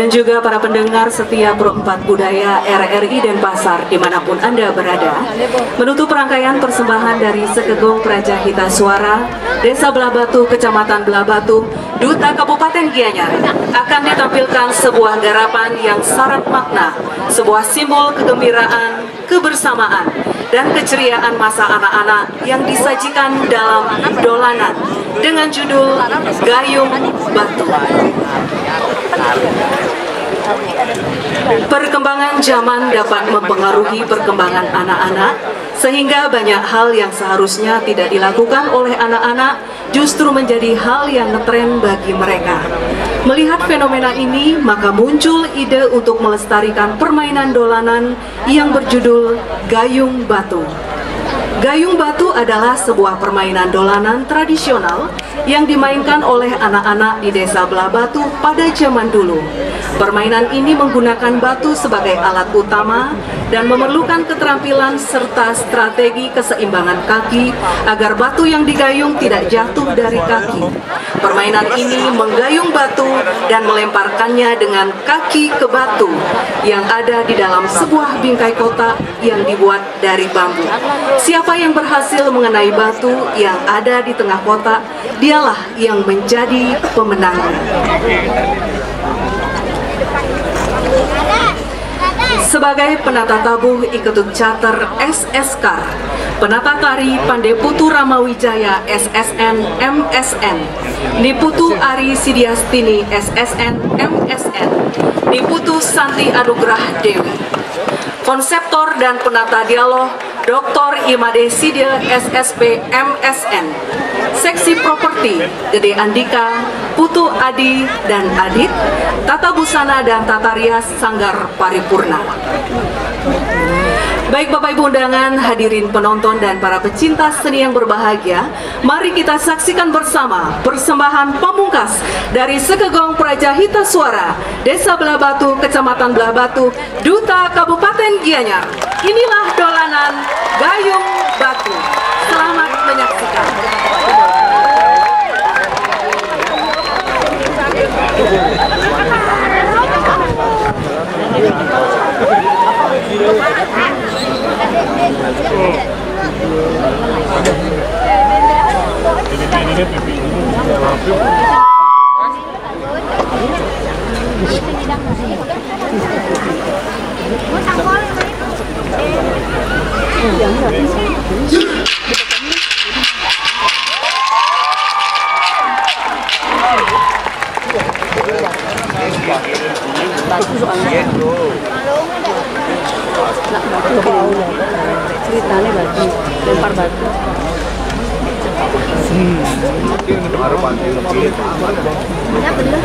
dan juga para pendengar setia Pro 4 Budaya RRI Denpasar dimanapun Anda berada, menutup rangkaian persembahan dari Sekegong Prajahita Suara, Desa Belah Batu, Kecamatan Belah Batu, Duta Kabupaten Gianyar, akan ditampilkan sebuah garapan yang syarat makna, sebuah simbol kegembiraan, kebersamaan, dan keceriaan masa anak-anak yang disajikan dalam dolanan dengan judul Gayung Batu. Perkembangan zaman dapat mempengaruhi perkembangan anak-anak, sehingga banyak hal yang seharusnya tidak dilakukan oleh anak-anak justru menjadi hal yang ngetren bagi mereka. Melihat fenomena ini, maka muncul ide untuk melestarikan permainan dolanan yang berjudul Gayung Batu. Gayung Batu adalah sebuah permainan dolanan tradisional yang dimainkan oleh anak-anak di Desa Belah Batu pada zaman dulu. Permainan ini menggunakan batu sebagai alat utama dan memerlukan keterampilan serta strategi keseimbangan kaki agar batu yang digayung tidak jatuh dari kaki. Permainan ini menggayung batu dan melemparkannya dengan kaki ke batu yang ada di dalam sebuah bingkai kotak yang dibuat dari bambu. Siapa yang berhasil mengenai batu yang ada di tengah kotak, dialah yang menjadi pemenangnya. Sebagai penata tabuh Iketut Catur SSK, penata tari Pandeputu Ramawijaya SSN MSN, Niputu Ari Sidiastini SSN MSN, Niputu Santi Anugrah Dewi. Konseptor dan penata dialog Dr. Imade Sidya SSP MSN. Seksi properti Gede Andika, Putu Adi dan Adit, tata busana dan tata rias Sanggar Paripurna. Baik Bapak Ibu undangan, hadirin penonton dan para pecinta seni yang berbahagia, mari kita saksikan bersama persembahan pamungkas dari Sekegong Prajahita Suara, Desa Belah Batu, Kecamatan Belah Batu, Duta Kabupaten Gianyar. Inilah dolanan Gayung Batu. Selamat menyaksikan. soalnya. Nak batu ceritanya batu, lempar batu. Ya bener.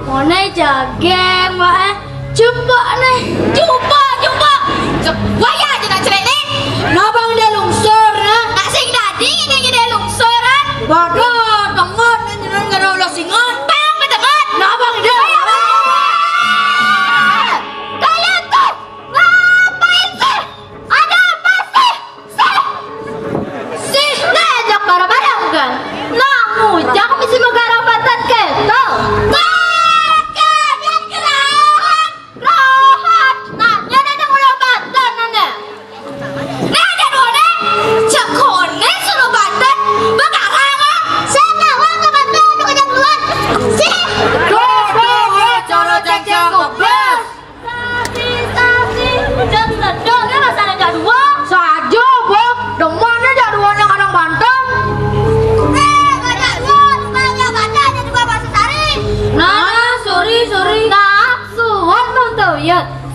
Mone jageng wae. Coba nih. Coba. Waya aja nak cerek nih. Nabang dia lungsur nah. Tak sing tadi ini dia lungsuran. Waduh, tengon jenengan karo ulah singon. Bang betengon. Nabang dia. Kalian tuh ngapain sih? Ada apa sih? Sih, ngajak barang-barang kan? Nah, ngujak mesti megarabatan keto.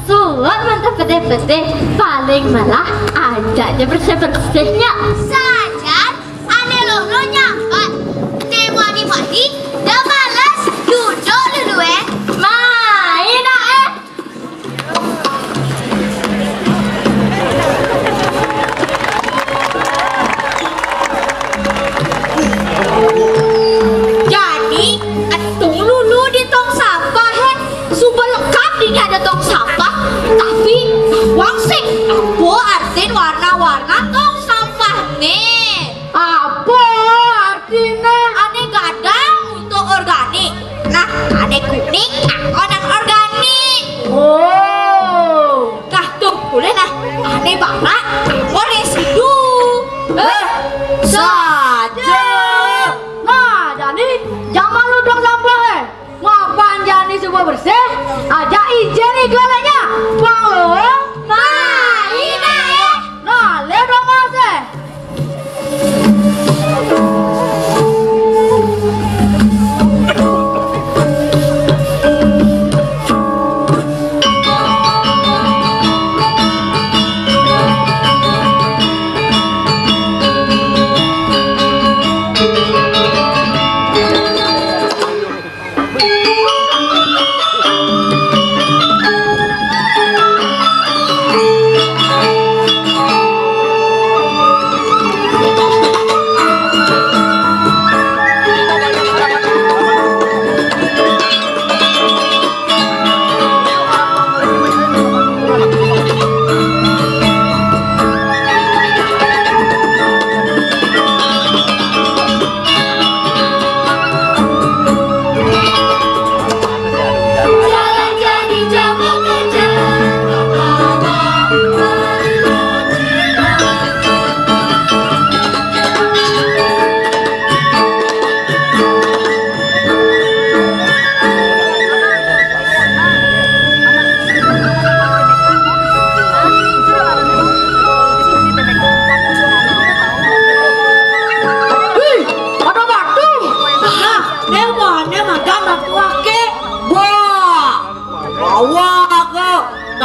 Suat mantap pete-pete paling malah ajaknya bersih-bersihnya saja ane lo nyampat temu mandi dah malas duduk dulu main jadi atung lulu di tong sampah super lengkap ini ada tong sampah tapi wangsing apa artin warna-warna tong sampah nih apa artinya ane gadang untuk organik nah ane kuning orang organik oh nah tuh boleh nah ane banget mau residu saja nah jadi jangan lu dong sampah ngapain jadi semua bersih aja izin igalanya bang lo nah ini nah lihat dong masih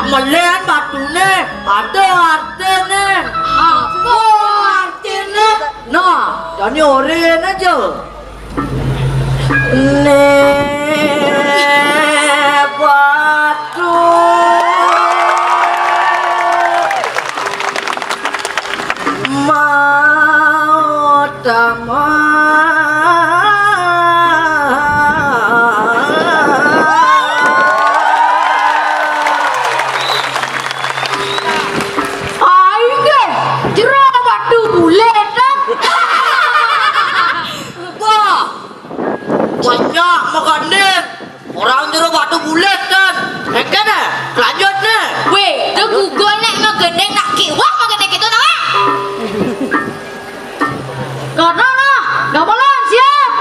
melihat batunya ada artinya apa artinya nah jadi oren aja batu mau orang jero batu bulet kan ekene lanjut nih weh de gugo nek ngegendeng nak kiwah ngegendeng gitu nah karena nah gak boleh siap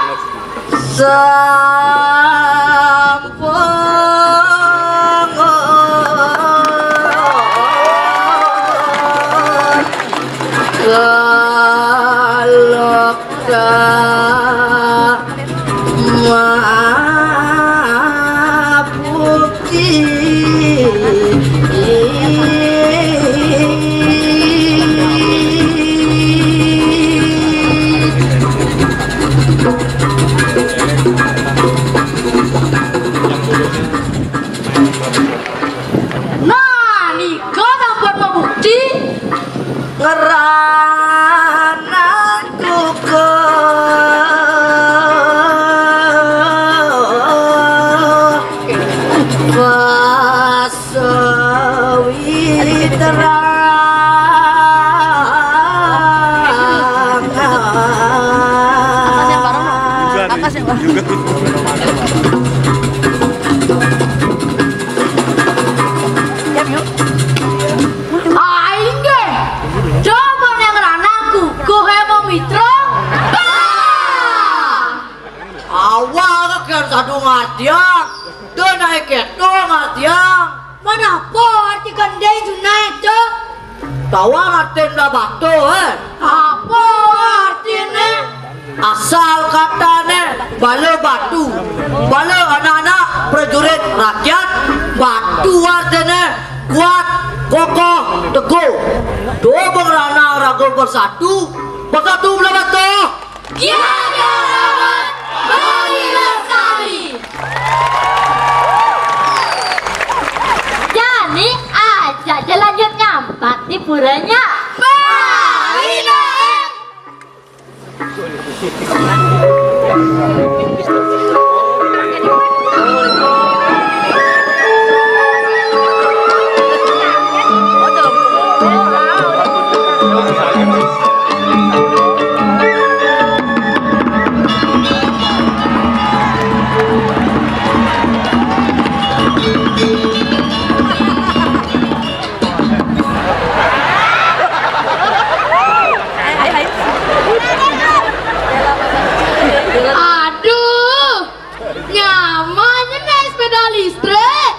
Aing ge. Coba yang ranangku, kohe mau mitra. Awal kan sadu ngatiang, tuh naik keto ngatiang. Mana po arti kandai tunai tu? Tawa ngatin dah batu Apa artinya? Asal katanya bala batu, bala anak-anak prajurit rakyat. Batu artinya kuat, kokoh, teguh. Dua berana ragu bersatu belah batu. Tiada lawan bagi lestari. Jadi aja lanjut nyampat di puranya. Aduh, nyamannya naik sepeda listrik.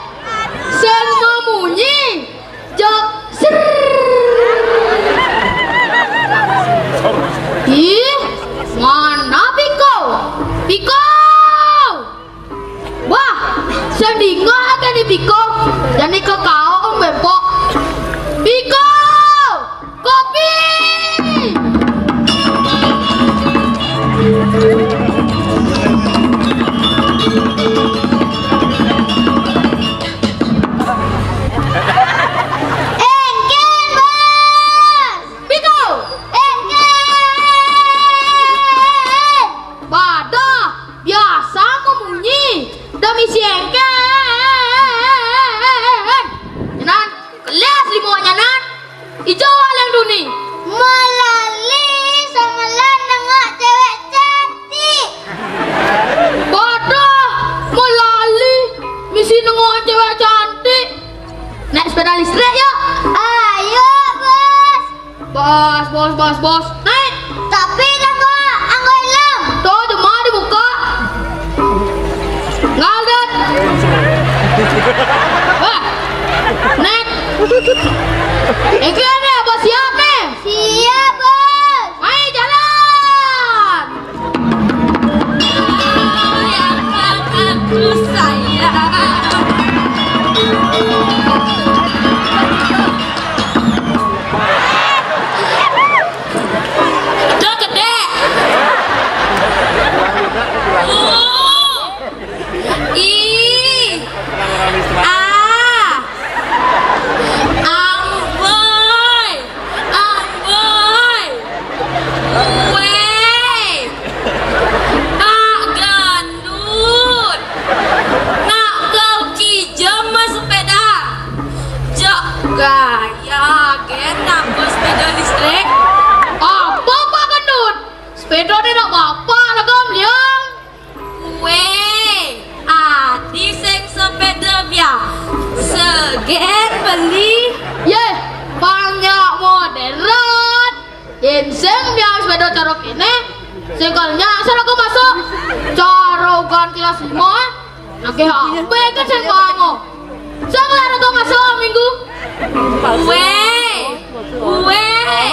Sen mamunyi, jok ser. Ih, mana Piko? Piko! Wah, sedingah akan di Piko. Jadi ke kau om bempok. Piko! Kopi! Engken bos. Piko! Engken. Badah, biasa memunyi. Demi siengken. Nyanan, kelas lima nyanan. Ijo yang duni. Melali sama nengok cewek cantik. Badah, melali. Misi nengok cewek cantik. Naik sepeda listrik ya. Ayo bos. Bos. Naik. Tapi anggo ilem. Tuh, jemaah dibuka. Ngadet. Wah. Naik. Ini ada bos siap nih. Siap bos. Ayo jalan. Yang aku sayang. Udah gede. Ih. Ah. Amboy. Weh. Pak Gandut. Nak kau kijem mas sepeda. Jak gaya nak bos sepeda listrik. Apa Pak Gandut? Sepeda ni nak apa lagam liang? Weh, adi sing sepeda biar seger beli. Ye, banyak modern. Inseng biar sepeda corok ini. Segalnya asal aku masuk. Corokan kelas 5. Lagi HP kan saya bangun. Sekarang aku masuk minggu. Weh,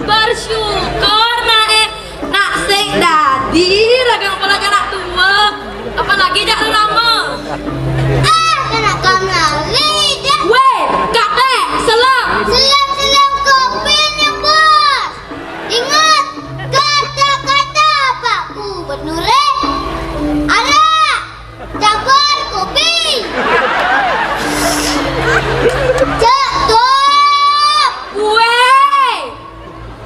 bersyukur nak sing dadi ragang pelaga nak tua. Apalagi jak lama. Kena kamali dah. Weh, kate, selam. Selam kopinya bos. Ingat kata-kata Pak Gubernur. Ada cabar kopi. Cetuk. Weh,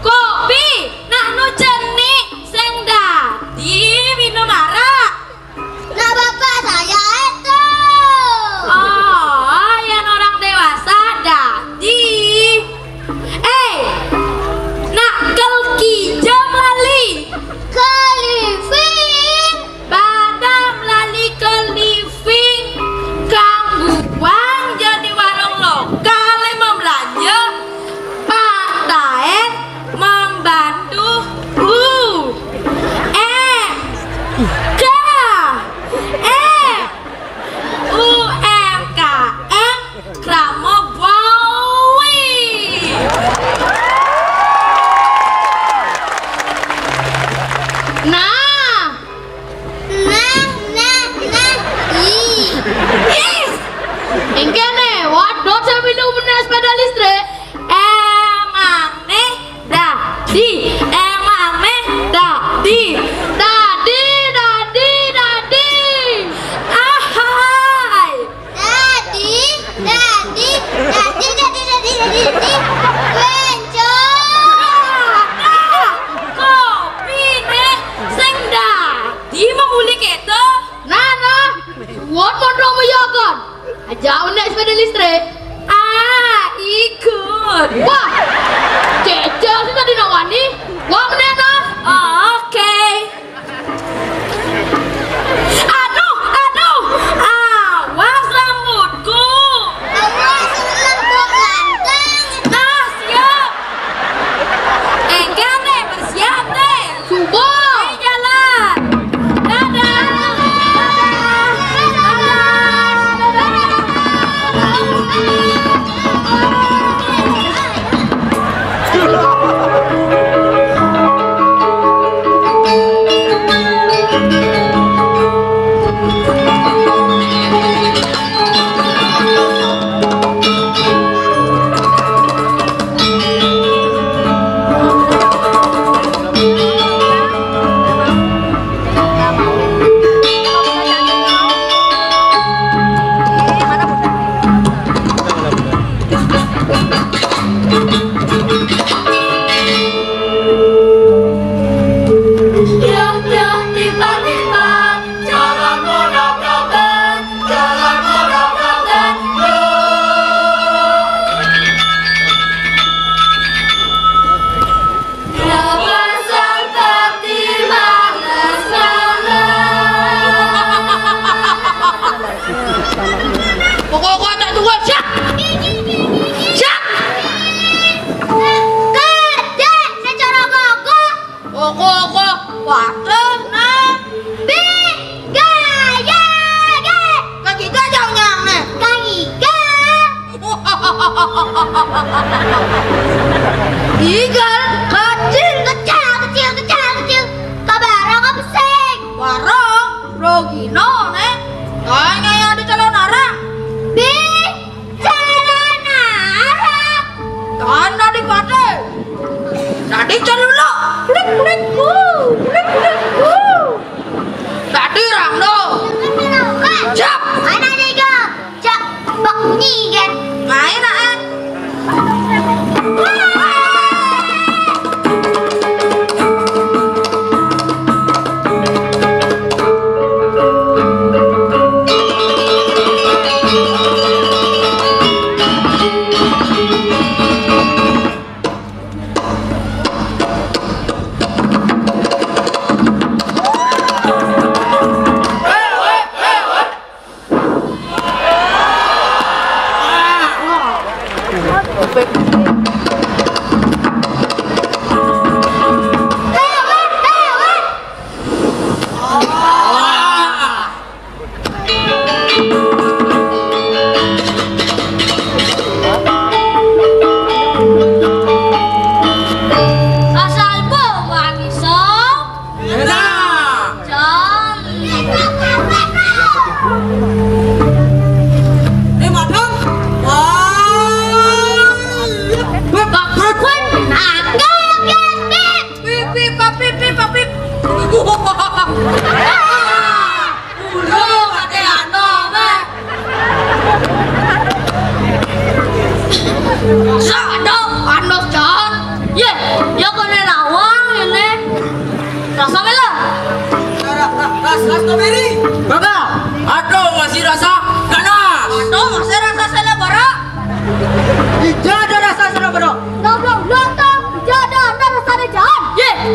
kopi nak nu cenik sing dadi minum arak. gitu. Nana, suwon mondro meyakan. Aja naik sepeda listrik. Ikut. Wah, cecel sih tadi nawani. Wah, menena. Oke. Aduh, awas rambutku. Awas rambut ganteng. Nah, siap. Engkel deh, bersiap deh. Coba. Jalan. Dadah. Igal, kecil. Kabarang apa sing? Warung, Rogino, nek. Kayaknya yang ada calon arang. Calon arang. Tanda di pate. Tadi calon lo. Klik. Tadi rangno. Cap. Mana juga? Cap. Bak ni kan? Main ah.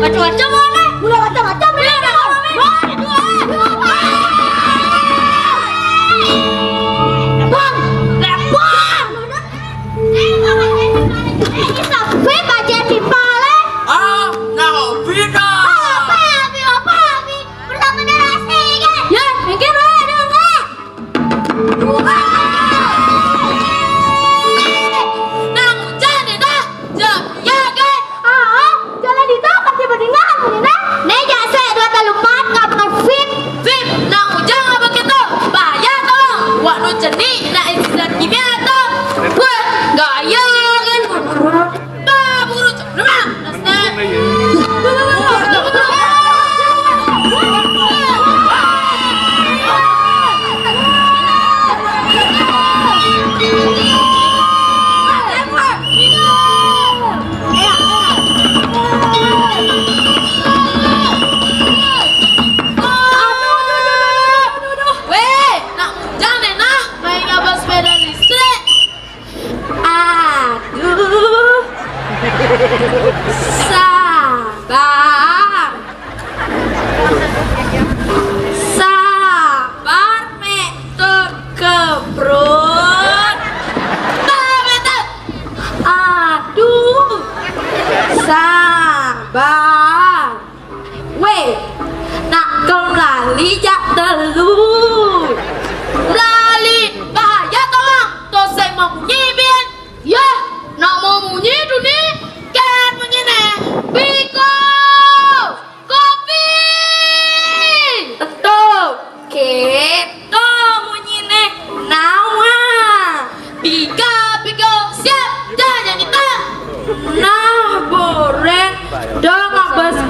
Macam-macam mana? Mulai macam-macam ni. Bang, lepang. Sampai baca di pale. Nah, bida. Apa? Pertama narasi kan? Ya, mungkin ada enggak? Nang jadi dah. Ya kan? Jalan di tempat tiba-tiba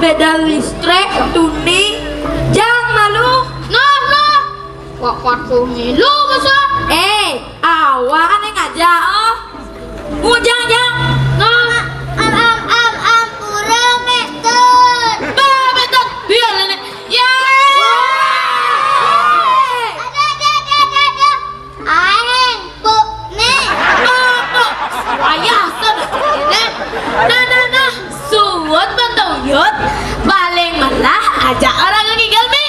beda listrik tuni jang malu nah waktu ngilu masa awak aneh ngajak jang nah kurang metode biar nenek ya aing puk nih ayah nah suwut bentuyut paling menah ajak orang ngigel mi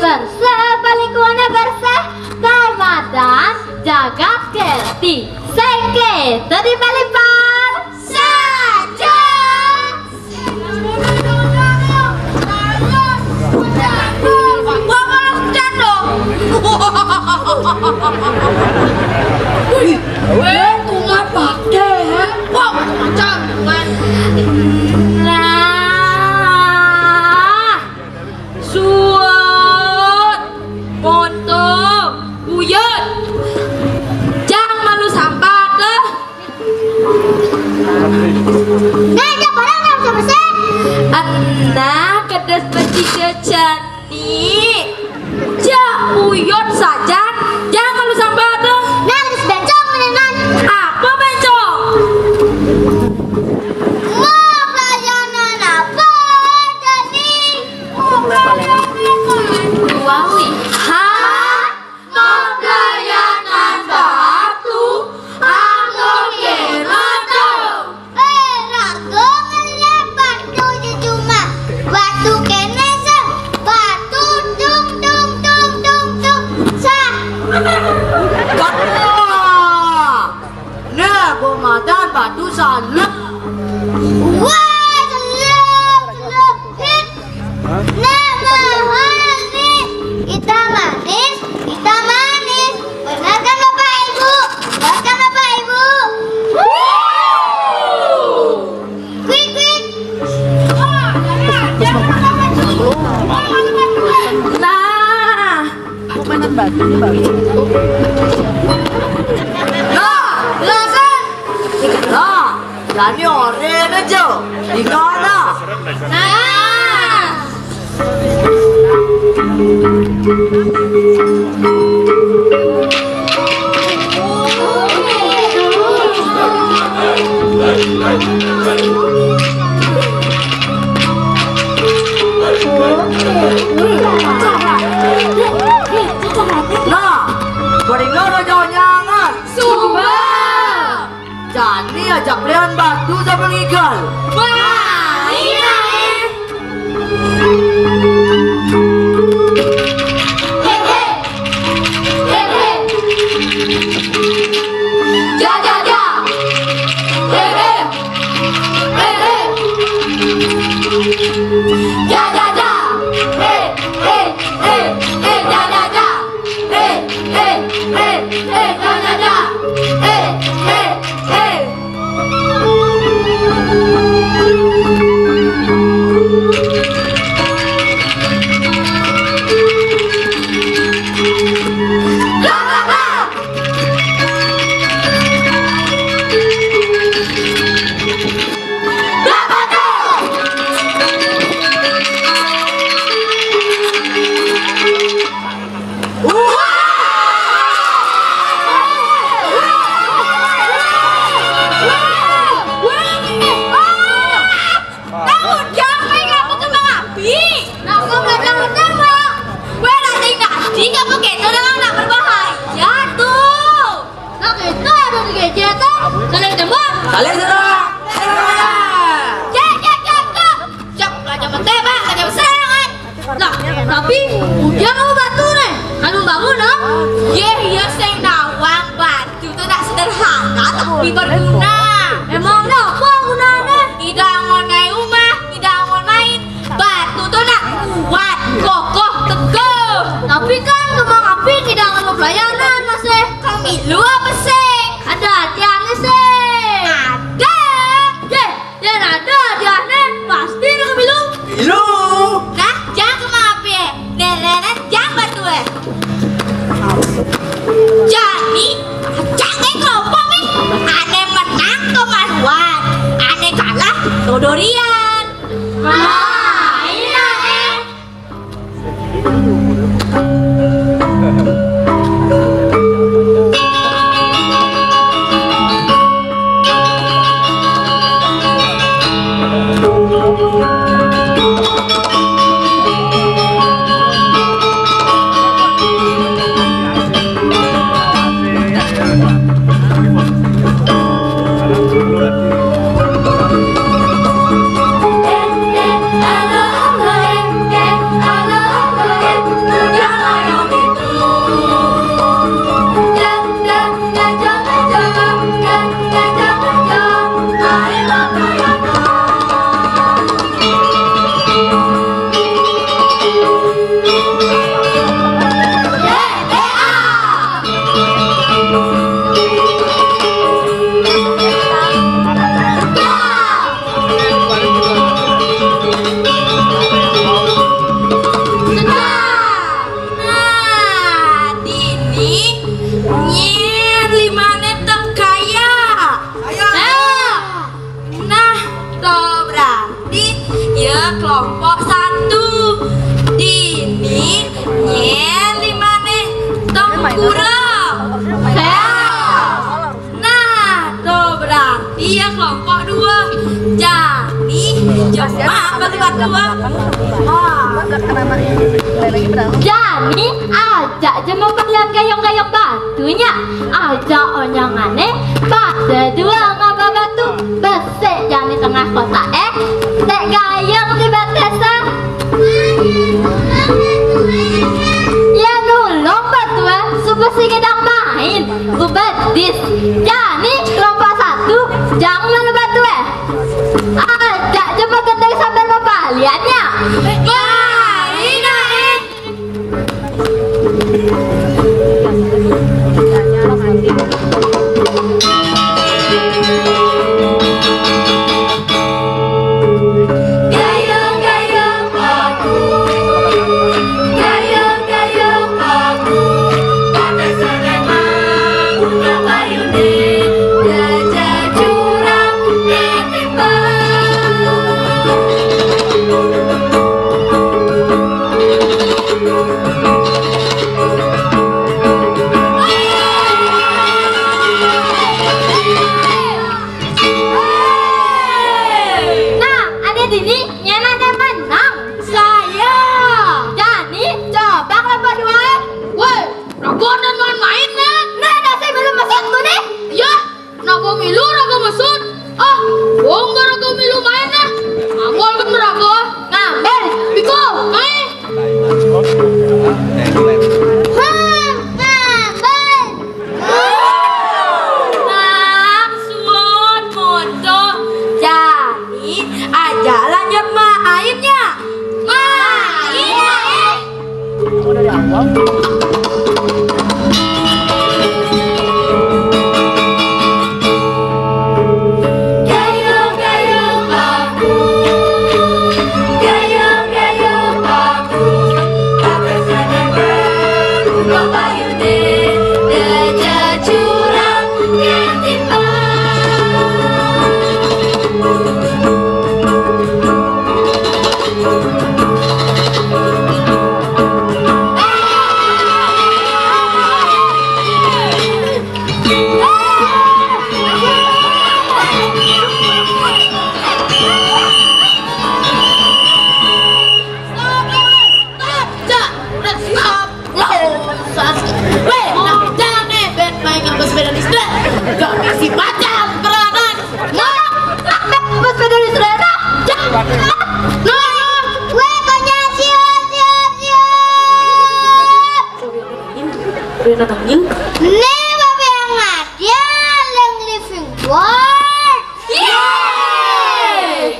bersih balik wana bersih Ramadan jaga kelti sengke tadi balipan saja kumat pakai macam Anda kedas beci kecani ja uyot saja jangan lu sambat tuh nah kedas bencong menenan apa bencong mau pelajaran apa jadi mau pelajaran batu aku kira batu kenesa batu dung dung dung dung dung sah nah Ramadan batu sana wah selap hit kita manis benar kan Bapak Ibu quick nah mainan batu Lani oren aja di mana Jadi ajak kalian batu sambil ngigal. Wah, iya. Jadi kamu gitu memang nak berbahaya tuh. Nah kita ada di gadget tuh. Saling tembak. Saling serang. Cak, aja mentebak, aja serangan. Lah, tapi ujang mau batu nih. Anu bangun no? Iya sing nawang batu tuh tak sederhana tapi berguna. Emang apa gunanya? Tidak ngonai rumah, tidak ngonain batu tuh nak kuat, kokoh, teguh. Tapi kan kembang api tidak mau pelayanan masih. Kang Milu apa sih? Ada hadiahnya sih. Ada. Dan ada hadiahnya pasti Kang Milu. Milu. Nah, jangan kembang api. Nenek jangan batu Jadi, jangan kelompok nih. Ane menang kemaluan, ane kalah dodorian. Main ane. Kelompok satu Dini nyen limane tempura. Nah, tuh berarti ya kelompok dua. Jadi jemaah bagi dua. Jadi ajak jemaah kalian gayung-gayung batunya. Ajak onyangannya pada dua ngaba batu besek yang di tengah kota tek gayung di batesa. Ya nulung batu supaya si gedang main ubadis. Jadi kelompok satu jangan malu batu ajak jemaah gendeng sambil mempaliannya. Rena Tanggil. Nih babe yang ada yang living world. Yeay!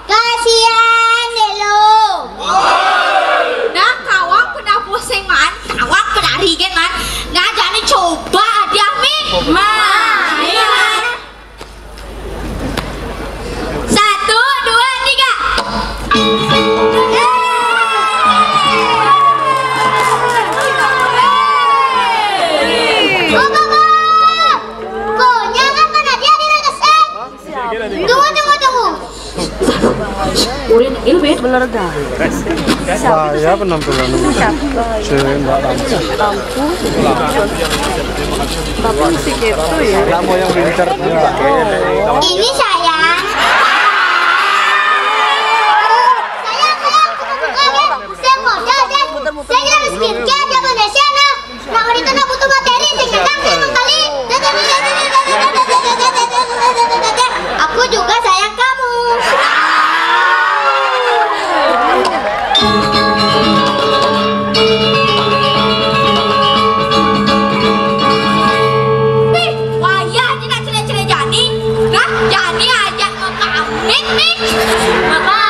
Kasihan deh lo. Nah kawang pernah pusing man, kawang pernah rigen man. Nah jadi coba dia mi. Iya. 1, 2, 3. Oh Baba, konya kan mana dia di regesek. Tunggu. Urin Ilbet. Bener dah. Saya penampilan Mbak Lampu. Tapi musik itu ya. Kamu yang pinter. Ini sayang. Saya modal dan saya kira skincare di Indonesia nah. Nah kalau itu butuh materi saya kadang saya mengkali. Aku juga sayang kamu. Waya tidak cina-cina Jani. Nah Jani ajak ke kamit nih. Mama,